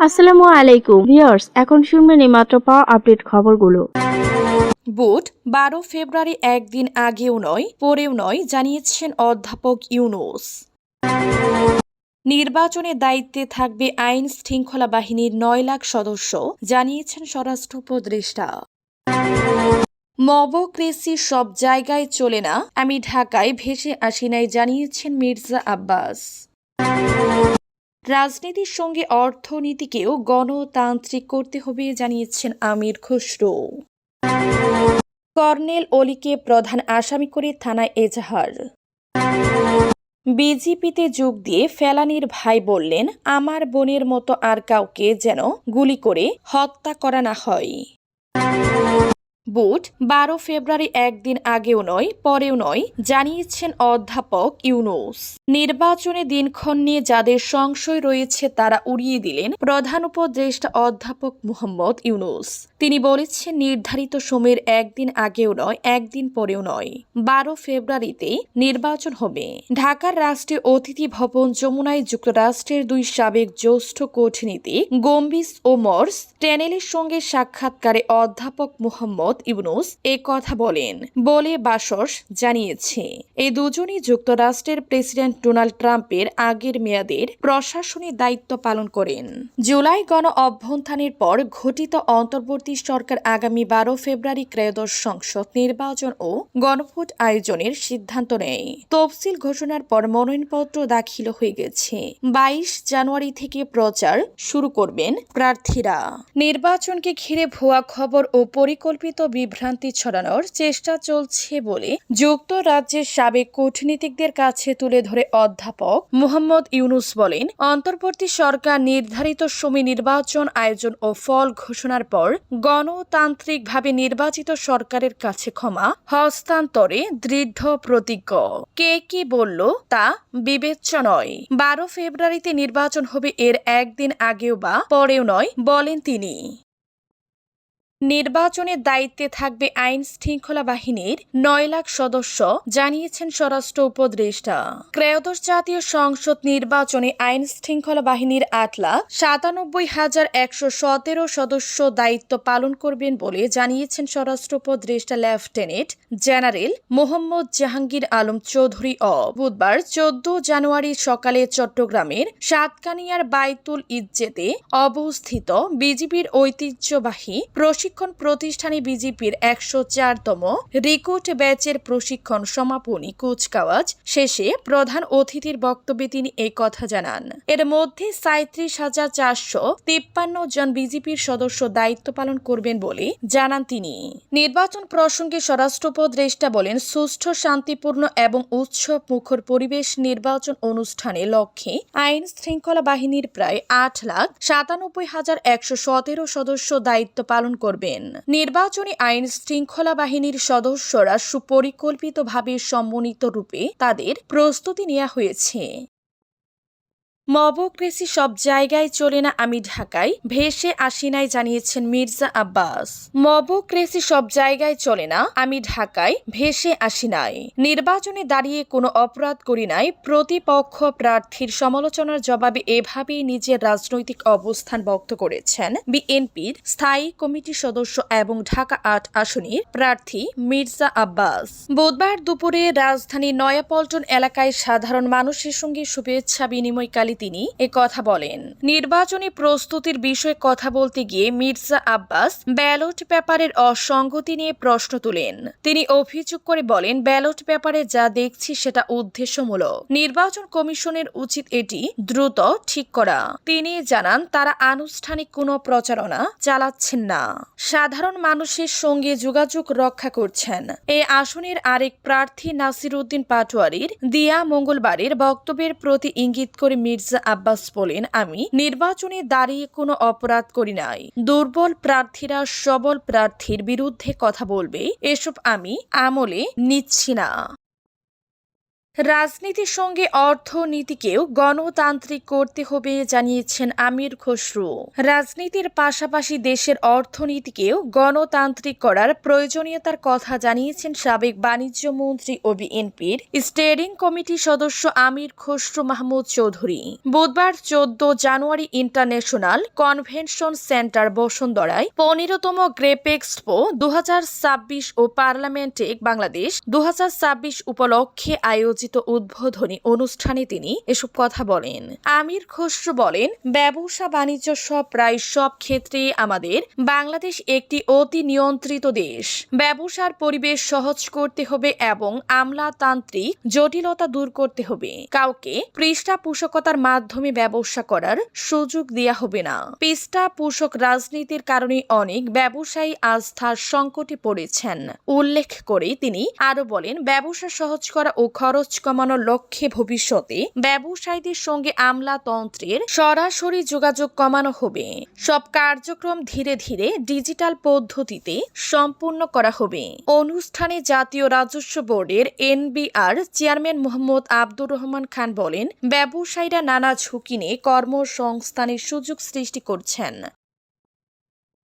আসসালামু আলাইকুম ভিউয়ার্স, এখন শুনবেন এই মাত্র পাওয়া আপডেট খবরগুলো। বুধ 12 ফেব্রুয়ারি একদিন আগেও নয় পরেও নয় জানিয়েছেন অধ্যাপক ইউনূস। নির্বাচনে দায়িত্বে থাকবে আইন শৃঙ্খলা বাহিনীর 9 লাখ সদস্য জানিয়েছেন স্বরাষ্ট্র উপদেষ্টা। মবক্রেসি সব জায়গায় চলে না, আমি ঢাকায় ভেসে আসি নাই জানিয়েছেন মির্জা আব্বাস। রাজনীতির সঙ্গে অর্থনীতিকেও গণতান্ত্রিক করতে হবে জানিয়েছেন আমির খসরু। কর্নেল অলিকে প্রধান আসামি করে থানায় এজাহার। বিজেপিতে যোগ দিয়ে ফেলানীর ভাই বললেন, আমার বোনের মতো আর কাউকে যেন গুলি করে হত্যা করা না হয়। বুধ 12 ফেব্রুয়ারি একদিন আগেও নয় পরেও নয় জানিয়েছেন অধ্যাপক ইউনূস। নির্বাচনে দিনক্ষণ নিয়ে যাদের সংশয় রয়েছে তারা উড়িয়ে দিলেন প্রধান উপদেষ্টা অধ্যাপক মোহাম্মদ ইউনূস। তিনি বলেছেন, নির্ধারিত সময়ের একদিন আগেও নয় একদিন পরেও নয় 12 ফেব্রুয়ারিতে নির্বাচন হবে। ঢাকার রাষ্ট্রীয় অতিথি ভবন যমুনায় যুক্তরাষ্ট্রের 2 সাবেক জ্যেষ্ঠ কূটনীতিক গম্বিস ও মর্স টেনেলের সঙ্গে সাক্ষাৎকারে অধ্যাপক মোহাম্মদ ইউনূস এ কথা বলেন বলে বাসস জানিয়েছে। এই দুজনই যুক্তরাষ্ট্রের প্রেসিডেন্ট ডোনাল্ড ট্রাম্পের আগের মেয়াদের প্রশাসনিক দায়িত্ব পালন করেন। জুলাই গণ অভ্যুত্থানের পর ঘটিত অন্তর্বর্তী সরকার আগামী 12 ফেব্রুয়ারি ত্রয়োদশ সংসদ নির্বাচন ও গণভোট আয়োজনের সিদ্ধান্ত নেয়। তফসিল ঘোষণার পর মনোনয়নপত্র দাখিল হয়ে গেছে। 22 জানুয়ারি থেকে প্রচার শুরু করবেন প্রার্থীরা। নির্বাচনকে ঘিরে ভুয়া খবর ও পরিকল্পিত বিভ্রান্তি ছড়ানোর চেষ্টা চলছে বলে যুক্তরাজ্যের সাবেক কূটনীতিকদের কাছে তুলে ধরে অধ্যাপক মোহাম্মদ ইউনূস বলেন, অন্তর্বর্তী সরকার নির্ধারিত সময় নির্বাচন আয়োজন ও ফল ঘোষণার পর গণতান্ত্রিকভাবে নির্বাচিত সরকারের কাছে ক্ষমা হস্তান্তরে দৃঢ় প্রতিজ্ঞ। কে কি বলল তা বিবেচ্য নয়। 12 ফেব্রুয়ারিতে নির্বাচন হবে, এর একদিন আগেও বা পরেও নয় বলেন তিনি। নির্বাচনের দায়িত্বে থাকবে আইন শৃঙ্খলা বাহিনীর 9 লাখ সদস্য জানিয়েছেন স্বরাষ্ট্র উপদেষ্টা। ত্রয়োদশ জাতীয় সংসদ নির্বাচনে আইন শৃঙ্খলা বাহিনীর 8,97,117 সদস্য দায়িত্ব পালন করবেন বলে জানিয়েছেন স্বরাষ্ট্র উপদেষ্টা লেফটেন্যান্ট জেনারেল মোহাম্মদ জাহাঙ্গীর আলম চৌধুরী। বুধবার 14 জানুয়ারি সকালে চট্টগ্রামের সাতকানিয়ার বাইতুল ইজ্জেতে অবস্থিত বিজিবির ঐতিহ্যবাহী প্রশিক্ষণ প্রতিষ্ঠানে বিজেপির 104তম রিক্রুট ব্যাচের প্রশিক্ষণ সমাপনী কুচকাওয়াজ শেষে প্রধান অতিথির বক্তব্যে তিনি এই কথা জানান। এর মধ্যে 37,453 জন বিজেপির সদস্য দায়িত্ব পালন করবেন বলে জানান তিনি। নির্বাচন প্রসঙ্গে স্বরাষ্ট্র উপদেষ্টা বলেন, সুষ্ঠু, শান্তিপূর্ণ এবং উৎসব মুখর পরিবেশ নির্বাচন অনুষ্ঠানে লক্ষ্যে আইন শৃঙ্খলা বাহিনীর প্রায় 8,97,117 সদস্য দায়িত্ব পালন করবেন। নির্বাচনী আইন শৃঙ্খলা বাহিনীর সদস্যরা সুপরিকল্পিতভাবে সমন্বিত রূপে তাদের প্রস্তুতি নেওয়া হয়েছে। মবক্রেসি সব জায়গায় চলে না, আমি ঢাকায় ভেসে আসি নাই জানিয়েছেন মির্জা আব্বাস। মবক্রেসি সব জায়গায় চলে না, আমি ঢাকায় ভেসে আসি নাই। নির্বাচনে দাঁড়িয়ে কোনো অপরাধ করি নাই। প্রতিপক্ষ প্রার্থীর সমালোচনার জবাবে এভাবেই নিজের রাজনৈতিক অবস্থান ব্যক্ত করেছেন বিএনপির স্থায়ী কমিটির সদস্য এবং ঢাকা 8 আসনের প্রার্থী মির্জা আব্বাস। বুধবার দুপুরে রাজধানীর নয়াপল্টন এলাকায় সাধারণ মানুষের সঙ্গে শুভেচ্ছা বিনিময়কালে তিনি কথা বলেন। নির্বাচনী প্রস্তুতির বিষয়ে কথা বলতে গিয়ে মির্জা আব্বাস ব্যালট পেপারের অসঙ্গতি নিয়ে প্রশ্ন তুলেন। তিনি অভিযোগ করে বলেন, ব্যালট পেপারে যা দেখছি সেটা উদ্দেশ্যমূলক। নির্বাচন কমিশনের উচিত এটি দ্রুত ঠিক করা। তিনি জানান, তারা আনুষ্ঠানিক কোনো প্রচারণা চালাচ্ছেন না, সাধারণ মানুষের সঙ্গে যোগাযোগ রক্ষা করছেন। এই আসনের আরেক প্রার্থী নাসির উদ্দিন পাটোয়ারির দিয়া মঙ্গলবারের বক্তব্যের প্রতি ইঙ্গিত করে মির্জা আব্বাস বলেন, আমি নির্বাচনে দাঁড়িয়ে কোনো অপরাধ করি নাই। দুর্বল প্রার্থীরা সবল প্রার্থীর বিরুদ্ধে কথা বলবে, এসব আমি আমলে নিচ্ছি না। রাজনীতির সঙ্গে অর্থনীতিকেও গণতান্ত্রিক করতে হবে জানিয়েছেন আমির খসরু। রাজনীতির পাশাপাশি দেশের অর্থনীতিকেও গণতান্ত্রিক করার প্রয়োজনীয়তার কথা জানিয়েছেন সাবেক বাণিজ্য মন্ত্রী ও বিএনপির স্টিয়ারিং কমিটির সদস্য আমির খসরু মাহমুদ চৌধুরী। বুধবার 14 জানুয়ারি ইন্টারন্যাশনাল কনভেনশন সেন্টার বসুন্ধরায় 15তম গ্রেপ এক্সপো 2026 ও পার্লামেন্টে বাংলাদেশ 2026 উপলক্ষে আয়োজিত উদ্বোধনী অনুষ্ঠানে তিনি এসব কথা বলেন। আমির খসরু বলেন, ব্যবসা বাণিজ্য প্রায় সব ক্ষেত্রে আমাদের বাংলাদেশ একটি অতি নিয়ন্ত্রিত দেশ। ব্যবসার পরিবেশ সহজ করতে হবে এবং আমলাতান্ত্রিক জটিলতা দূর করতে হবে। কাউকে পৃষ্ঠপোষকতার মাধ্যমে ব্যবসা করার সুযোগ দেয়া হবে না। পৃষ্ঠপোষক রাজনীতির কারণে অনেক ব্যবসায়ী আস্থার সংকটে পড়েছেন উল্লেখ করে তিনি আরো বলেন, ব্যবসা সহজ করা ও খরচ কমানোর লক্ষ্যে ভবিষ্যতে ব্যবসায়ীদের সঙ্গে আমলাতন্ত্রের সরাসরি যোগাযোগ কমানো হবে। সব কার্যক্রম ধীরে ধীরে ডিজিটাল পদ্ধতিতে সম্পূর্ণ করা হবে। অনুষ্ঠানে জাতীয় রাজস্ব বোর্ডের এনবিআর চেয়ারম্যান মোহাম্মদ আব্দুর রহমান খান বলেন, ব্যবসায়ীরা নানা ঝুঁকি নিয়ে কর্মসংস্থানের সুযোগ সৃষ্টি করছেন।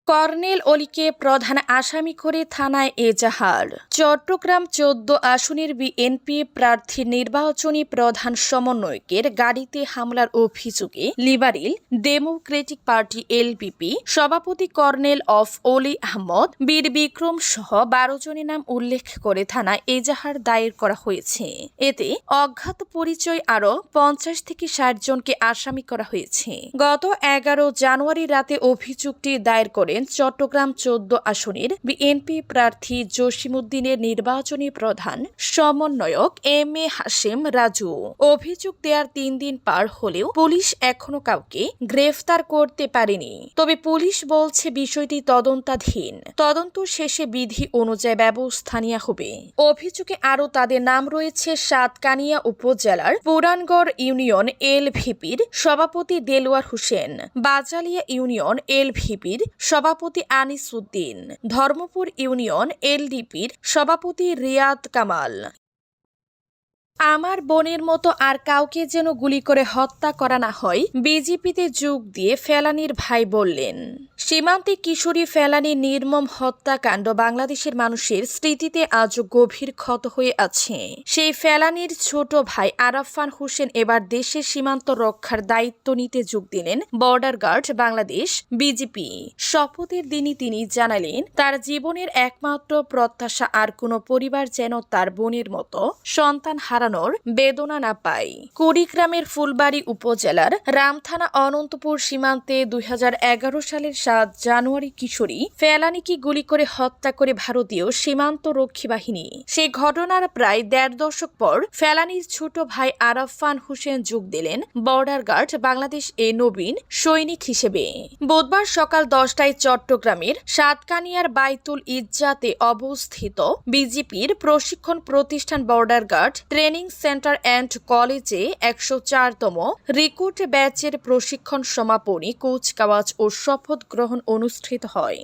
কর্নেল অলিকে প্রধান আসামি করে থানায় এজাহার। চট্টগ্রাম 14 আসনের বিএনপি প্রার্থীর নির্বাচনী প্রধান সমন্বয়কের গাড়িতে হামলার অভিযোগে লিবারেল ডেমোক্রেটিক পার্টি এলপিপি সভাপতি কর্নেল অফ অলি আহমদ বীর বিক্রম সহ 12 জনের নাম উল্লেখ করে থানায় এজাহার দায়ের করা হয়েছে। এতে অজ্ঞাত পরিচয় আরও 50 থেকে 60 জনকে আসামি করা হয়েছে। গত 11 জানুয়ারি রাতে অভিযোগটি দায়ের করে চট্টগ্রাম 14 আসনের বিএনপি প্রার্থী জসিমউদ্দিনের নির্বাচনী প্রধান সমন্বয়ক এম এ হাশেম রাজু। অভিযোগ দেওয়ার 3 দিন পার হলেও পুলিশ এখনো কাউকে গ্রেফতার করতে পারেনি। তবে পুলিশ বলছে বিষয়টি তদন্তাধীন। তদন্ত শেষে বিধি অনুযায়ী ব্যবস্থা নেওয়া হবে। অভিযোগে আরও তাদের নাম রয়েছে সাতকানিয়া উপজেলার পুরানগড় ইউনিয়ন এলভিপির সভাপতি দেলোয়ার হোসেন, বাজালিয়া ইউনিয়ন এলভিপির সভাপতি আনিস উদ্দিন, ধর্মপুর ইউনিয়ন এলডিপির সভাপতি রিয়াদ কামাল। আমার বোনের মতো আর কাউকে যেন গুলি করে হত্যা করা না হয়, বিজেপিতে যোগ দিয়ে ফেলানীর ভাই বললেন। সীমান্তে কিশোরী ফেলানীর নির্মম হত্যাকাণ্ড বাংলাদেশের মানুষের স্মৃতিতে আজও গভীর ক্ষত হয়ে আছে। সেই ফেলানীর ছোট ভাই আরাফান হোসেন এবার দেশের সীমান্ত রক্ষার দায়িত্ব নিতে যোগ দিলেন বর্ডার গার্ড বাংলাদেশ বিজেপি। শপথের দিনই তিনি জানালেন, তার জীবনের একমাত্র প্রত্যাশা আর কোনো পরিবার যেন তার বোনের মতো সন্তান হারানোর বেদনা না পায়। কুড়িগ্রামের ফুলবাড়ী উপজেলার রামথানা অনন্তপুর সীমান্তে 2011 সালের 7 জানুয়ারি কিশোরী ফেলানীকে গুলি করে হত্যা করে ভারতীয় সীমান্ত রক্ষী বাহিনী। সেই ঘটনার প্রায় 1.5 দশক পর ফেলানীর ছোট ভাই আরাফান হোসেন যোগ দিলেন বর্ডার গার্ড বাংলাদেশ এ নবীন সৈনিক হিসেবে। বুধবার সকাল 10টায় চট্টগ্রামের সাতকানিয়ার বাইতুল ইজ্জাতে অবস্থিত বিজেপির প্রশিক্ষণ প্রতিষ্ঠান border guard training centre and কলেজে 104তম রিক্রুট ব্যাচের প্রশিক্ষণ সমাপনী কুচকাওয়াজ ও শপথ গ্রহণ অনুষ্ঠিত হয়।